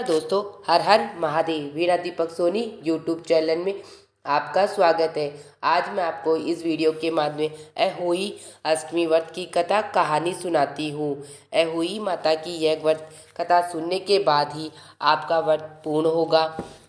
दोस्तों, हर हर महादेव। वीणा Deepak Soni YouTube channel में आपका स्वागत है। आज मैं आपको इस वीडियो के माध्यम में अहोई अष्टमी व्रत की कथा कहानी सुनाती हूँ। अहोई माता की यह व्रत कथा सुनने के बाद ही आपका व्रत पूर्ण होगा।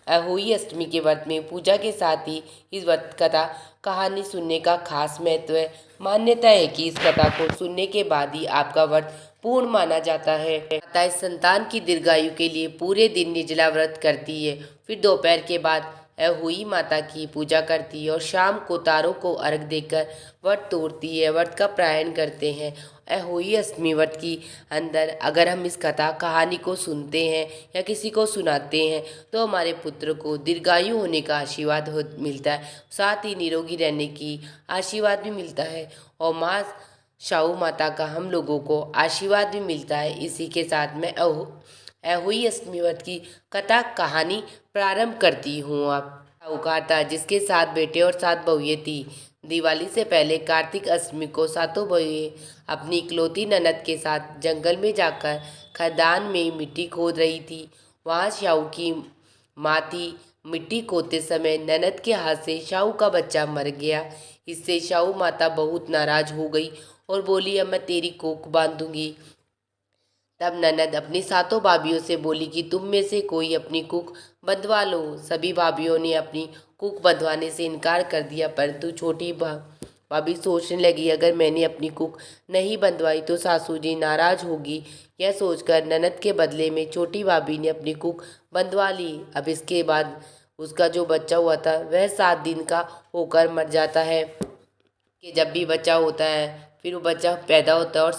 अहोई अष्टमी के व्रत में पूजा के साथ ही इस व्रत कथा कहानी सुनने का खास महत्व है। मान्यता है कि इस कथा को सुनने के बाद ही आपका व्रत पूर्ण माना जाता है। माता इस संतान की दीर्घायु के लिए पूरे दिन निर्जला व्रत करती है। फिर दोपहर के बाद अहोई माता की पूजा करती है और शाम को तारों को अर्घ देकर व्रत तोड़ती है, व्रत का पारायण करते हैं। अहोई अष्टमी व्रत की अंदर अगर हम इस कथा कहानी को सुनते हैं या किसी को सुनाते हैं तो हमारे पुत्र को दीर्घायु होने का आशीर्वाद मिलता है, साथ ही निरोगी रहने की आशीर्वाद भी मिलता है और माँ शाहू माता का हम लोगों को आशीर्वाद भी मिलता है। इसी के साथ मैं अहोई अष्टमी व्रत की कथा कहानी प्रारंभ करती हूँ। आप साहूकार था जिसके 7 बेटे और 7 बहुएं थी। दिवाली से पहले कार्तिक अष्टमी को सातों बहुएं अपनी इकलौती ननद के साथ जंगल में जाकर खदान में मिट्टी खोद रही थी। वहाँ शाहू की माँ थी। मिट्टी खोदते समय ननद के हाथ से शाहू का बच्चा मर गया। इससे शाहू माता बहुत नाराज हो गई और बोली, अब मैं तेरी कोख बांधूंगी। तब ननद अपनी सातों भाभियों से बोली कि तुम में से कोई अपनी कुक बंधवा लो। सभी भाभियों ने अपनी कुक बंधवाने से इनकार कर दिया, परंतु छोटी भाभी सोचने लगी, अगर मैंने अपनी कुक नहीं बंधवाई तो सासू जी नाराज होगी। यह सोचकर ननद के बदले में छोटी भाभी ने अपनी कुक बंधवा ली। अब इसके बाद उसका जो बच्चा हुआ था वह 7 दिन का होकर मर जाता है। कि जब भी बच्चा होता है फिर वो बच्चा पैदा होता है और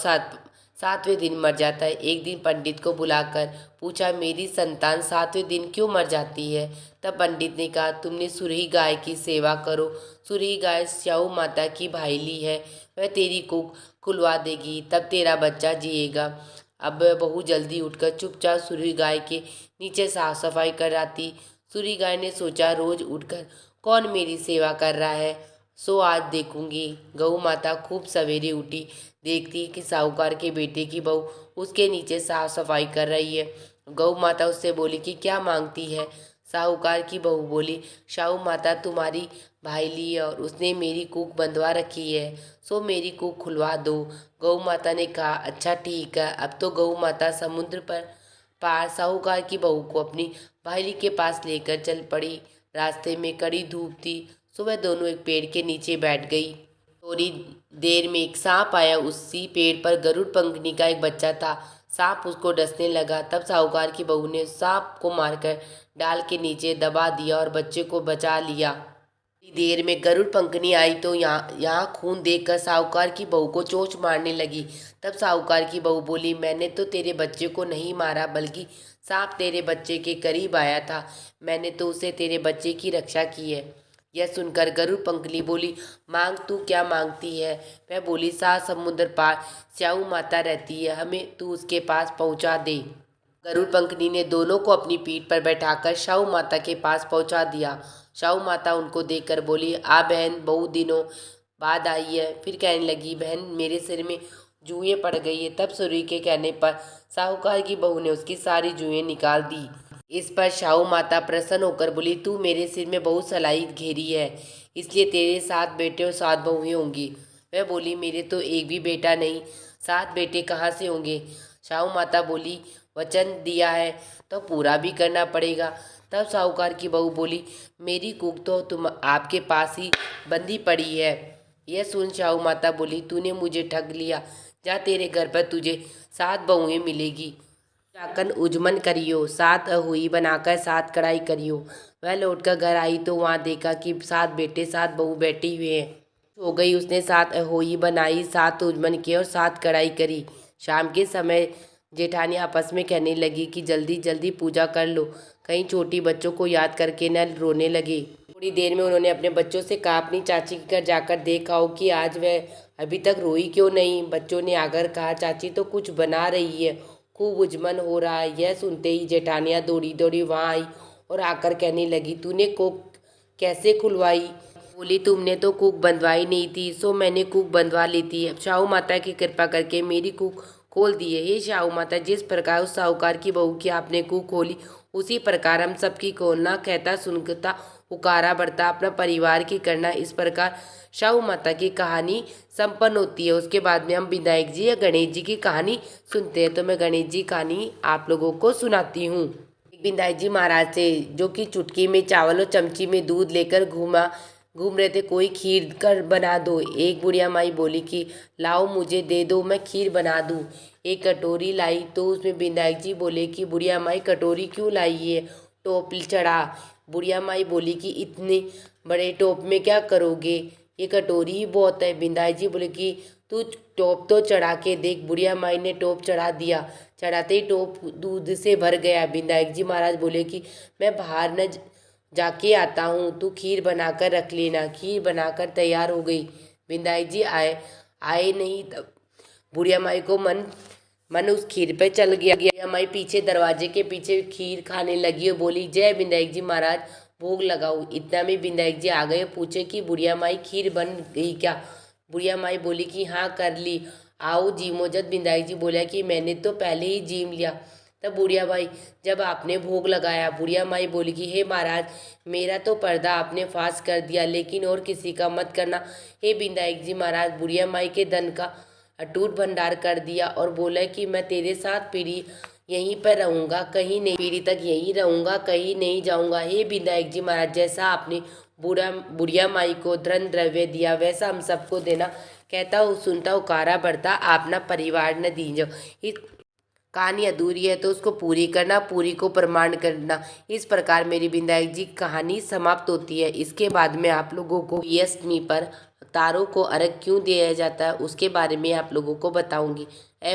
7वें दिन मर जाता है। एक दिन पंडित को बुलाकर पूछा, मेरी संतान 7वें दिन क्यों मर जाती है? तब पंडित ने कहा, तुमने सुरही गाय की सेवा करो। सुरही गाय शाहू माता की भाईली है, वह तेरी कुख खुलवा देगी, तब तेरा बच्चा जिएगा। अब बहू जल्दी उठकर चुपचाप सुरही गाय के नीचे साफ सफाई कराती। सुरही गाय ने सोचा, रोज उठकर कौन मेरी सेवा कर रहा है, सो आज देखूंगी। गऊ माता खूब सवेरे उठी, देखती कि साहूकार के बेटे की बहू उसके नीचे साफ सफाई कर रही है। गऊ माता उससे बोली कि क्या मांगती है? साहूकार की बहू बोली, शाहू माता तुम्हारी भाईली है और उसने मेरी कूक बंधवा रखी है, सो मेरी कूक खुलवा दो। गऊ माता ने कहा, अच्छा ठीक है। अब तो गऊ माता समुद्र पर पार साहूकार की बहू को अपनी भाईली के पास लेकर चल पड़ी। रास्ते में कड़ी धूप थी, सो वह दोनों एक पेड़ के नीचे बैठ गई। थोड़ी देर में एक सांप आया। उसी पेड़ पर गरुड़ पंखनी का एक बच्चा था। सांप उसको डसने लगा। तब साहूकार की बहू ने सांप को मारकर डाल के नीचे दबा दिया और बच्चे को बचा लिया। थोड़ी देर में गरुड़ पंखनी आई तो यहाँ खून देखकर साहूकार की बहू को चोंच मारने लगी। तब साहूकार की बहू बोली, मैंने तो तेरे बच्चे को नहीं मारा, बल्कि सांप तेरे बच्चे के करीब आया था, मैंने तो उसे तेरे बच्चे की रक्षा की है। यह सुनकर गरुड़ पंखनी बोली, मांग तू क्या मांगती है? वह बोली, 7 समुद्र पार स्याऊ माता रहती है, हमें तू उसके पास पहुंचा दे। गरुड़ पंखनी ने दोनों को अपनी पीठ पर बैठाकर शाहू माता के पास पहुंचा दिया। शाहू माता उनको देखकर बोली, आ बहन, बहुत दिनों बाद आई है। फिर कहने लगी, बहन मेरे सिर में जुएं पड़ गई है। तब सुरही के कहने पर साहूकार की बहू ने उसकी सारी जुएं निकाल दी। इस पर शाहू माता प्रसन्न होकर बोली, तू मेरे सिर में बहुत सलाई घेरी है, इसलिए तेरे 7 बेटे और 7 बहुएं होंगी। वह बोली, मेरे तो एक भी बेटा नहीं, 7 बेटे कहाँ से होंगे? शाहू माता बोली, वचन दिया है तो पूरा भी करना पड़ेगा। तब साहूकार की बहू बोली, मेरी कुक तो तुम आपके पास ही बंधी पड़ी है। यह सुन शाहू माता बोली, तूने मुझे ठग लिया, जा तेरे घर पर तुझे 7 बहुएं मिलेगी, जाकर उजमन करियो, 7 अहुई बनाकर 7 कढ़ाई करियो। वह लौटकर घर आई तो वहाँ देखा कि 7 बेटे 7 बहू बैठी हुए हैं। हो गई, उसने 7 अहोई बनाई, 7 उजमन किए और 7 कढ़ाई करी। शाम के समय जेठानी आपस में कहने लगी कि जल्दी जल्दी पूजा कर लो, कहीं छोटी बच्चों को याद करके न रोने लगे। थोड़ी देर में उन्होंने अपने बच्चों से कहा, अपनी चाची के घर जाकर देख आओ कि आज वह अभी तक रोई क्यों नहीं। बच्चों ने आकर कहा, चाची तो कुछ बना रही है, खूब उजमन हो रहा है। यह सुनते ही जेठानियाँ दौड़ी दौड़ी वहाँ आई और आकर कहने लगी, तूने कोक कैसे खुलवाई? बोली, तुमने तो कुक बंधवाई नहीं थी, सो मैंने कुक बंधवा ली थी। अब शाहू माता की कृपा करके मेरी कुक खोल दिए। हे शाहू माता, जिस प्रकार उस साहूकार की बहू की आपने कुख खोली, उसी प्रकार हम सबकी खोलना, कहता सुनता उकारा बढ़ता, अपना परिवार की करना। इस प्रकार शाहू माता की कहानी संपन्न होती है। उसके बाद में हम विनायक जी या गणेश जी की कहानी सुनते हैं। तो मैं गणेश जी कहानी आप लोगों को सुनाती हूँ। एक विनायक जी महाराज थे, जो कि चुटकी में चावल और चमची में दूध लेकर घूम रहे थे। कोई खीर कर बना दो। एक बुढ़िया माई बोली कि लाओ मुझे दे दो, मैं खीर बना दूँ। एक कटोरी लाई तो उसमें विनायक जी बोले कि बुढ़िया माई कटोरी क्यों लाई है, टोप चढ़ा। बुढ़िया माई बोली कि इतने बड़े टोप में क्या करोगे, ये कटोरी ही बहुत है। विनायक जी बोले कि तू टोप तो चढ़ा के देख। बुढ़िया माई ने टोप चढ़ा दिया। चढ़ाते ही टोप दूध से भर गया। विनायक जी महाराज बोले कि मैं बाहर न जाके आता हूँ, तू खीर बनाकर रख लेना। खीर बनाकर तैयार हो गई। विनायक जी आए नहीं तब बुढ़िया माई को मन उस खीर पे चल गया। बुढ़िया माई पीछे दरवाजे के पीछे खीर खाने लगी और बोली, जय विनायक जी महाराज, भोग लगाओ। इतना में विनायक जी आ गए, पूछे कि बुढ़िया माई खीर बन गई क्या। बुढ़िया माई बोली कि हाँ कर ली, आओ जीमो। जब विनायक जी बोला कि मैंने तो पहले ही जीम लिया। तब बुढ़िया माई जब आपने भोग लगाया, बुढ़िया माई बोली कि हे महाराज, मेरा तो पर्दा आपने फाश कर दिया, लेकिन और किसी का मत करना। हे विनायक जी महाराज, बुढ़िया माई के धन का अटूट भंडार कर दिया और बोला कि मैं तेरे साथ पीढ़ी यहीं पर रहूंगा, कहीं नहीं, पीढ़ी तक यहीं रहूंगा, कहीं नहीं जाऊंगा। हे विनायक जी महाराज, जैसा आपने बुढ़िया माई को धन द्रव्य दिया, वैसा हम सबको देना। कहता हूँ सुनता उकारा बढ़ता, अपना परिवार न दीजो। इस कहानी अधूरी है तो उसको पूरी करना, पूरी को प्रमाण करना। इस प्रकार मेरी विनायक जी कहानी समाप्त होती है। इसके बाद में आप लोगों को ये अष्टमी पर तारों को अर्घ क्यों दिया जाता है उसके बारे में आप लोगों को बताऊंगी।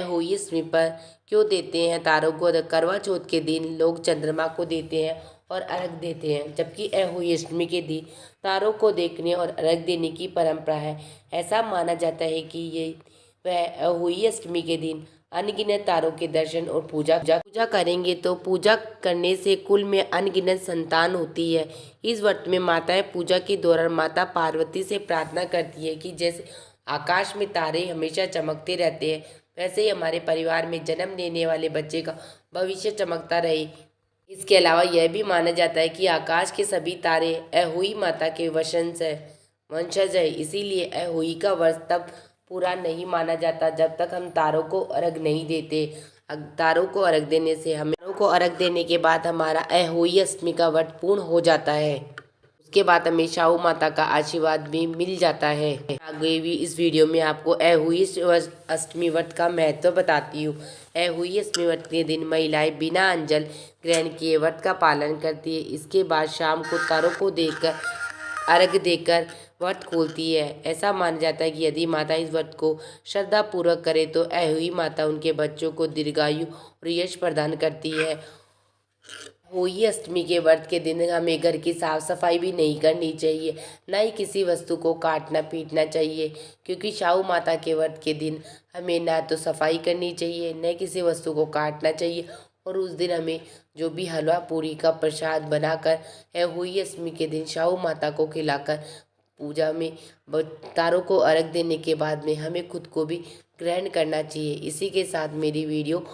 होई अष्टमी पर क्यों देते हैं तारों को अर्घ। करवा चौथ के दिन लोग चंद्रमा को देते हैं और अर्घ देते हैं, जबकि होई अष्टमी के दिन तारों को देखने और अर्घ देने की परंपरा है। ऐसा माना जाता है कि ये वह होई अष्टमी के दिन अनगिनत तारों के दर्शन और पूजा करेंगे तो पूजा करने से कुल में अनगिनत संतान होती है। इस व्रत में माताएं पूजा के दौरान माता पार्वती से प्रार्थना करती है कि जैसे आकाश में तारे हमेशा चमकते रहते हैं, वैसे ही हमारे परिवार में जन्म लेने वाले बच्चे का भविष्य चमकता रहे। इसके अलावा यह भी माना जाता है कि आकाश के सभी तारे अहोई माता के वंशज है। इसीलिए अहोई का व्रत तब पूरा नहीं माना जाता जब तक हम तारों को अर्घ नहीं देते। तारों को अर्घ देने से तारों को अर्घ देने के बाद हमारा अहोई अष्टमी का व्रत पूर्ण हो जाता है। उसके बाद हमें शाहू माता का आशीर्वाद भी मिल जाता है। आगे भी इस वीडियो में आपको अहोई अष्टमी व्रत का महत्व बताती हूँ। अहोई अष्टमी व्रत के दिन महिलाएं बिना अंजल ग्रहण किए व्रत का पालन करती है। इसके बाद शाम को तारों को देखकर अर्घ देकर व्रत खोलती है। ऐसा माना जाता है कि यदि माता इस व्रत को श्रद्धा पूर्वक करे तो अहोई माता उनके बच्चों को दीर्घायु और यश प्रदान करती है। होई अष्टमी के व्रत के दिन हमें घर की साफ सफाई भी नहीं करनी चाहिए, न ही किसी वस्तु को काटना पीटना चाहिए, क्योंकि शाहू माता के व्रत के दिन हमें ना तो सफाई करनी चाहिए, न किसी वस्तु को काटना चाहिए। और उस दिन हमें जो भी हलवा पूरी का प्रसाद बनाकर होई अष्टमी के दिन शाहू माता को खिलाकर पूजा में तारों को अर्घ देने के बाद में हमें खुद को भी ग्रहण करना चाहिए। इसी के साथ मेरी वीडियो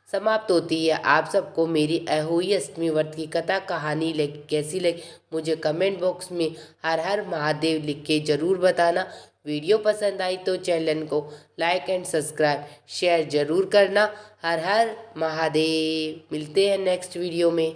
समाप्त होती है। आप सबको मेरी अहोई अष्टमी व्रत की कथा कहानी कैसी लगी मुझे कमेंट बॉक्स में हर हर महादेव लिख के ज़रूर बताना। वीडियो पसंद आई तो चैनल को लाइक एंड सब्सक्राइब शेयर ज़रूर करना। हर हर महादेव। मिलते हैं नेक्स्ट वीडियो में।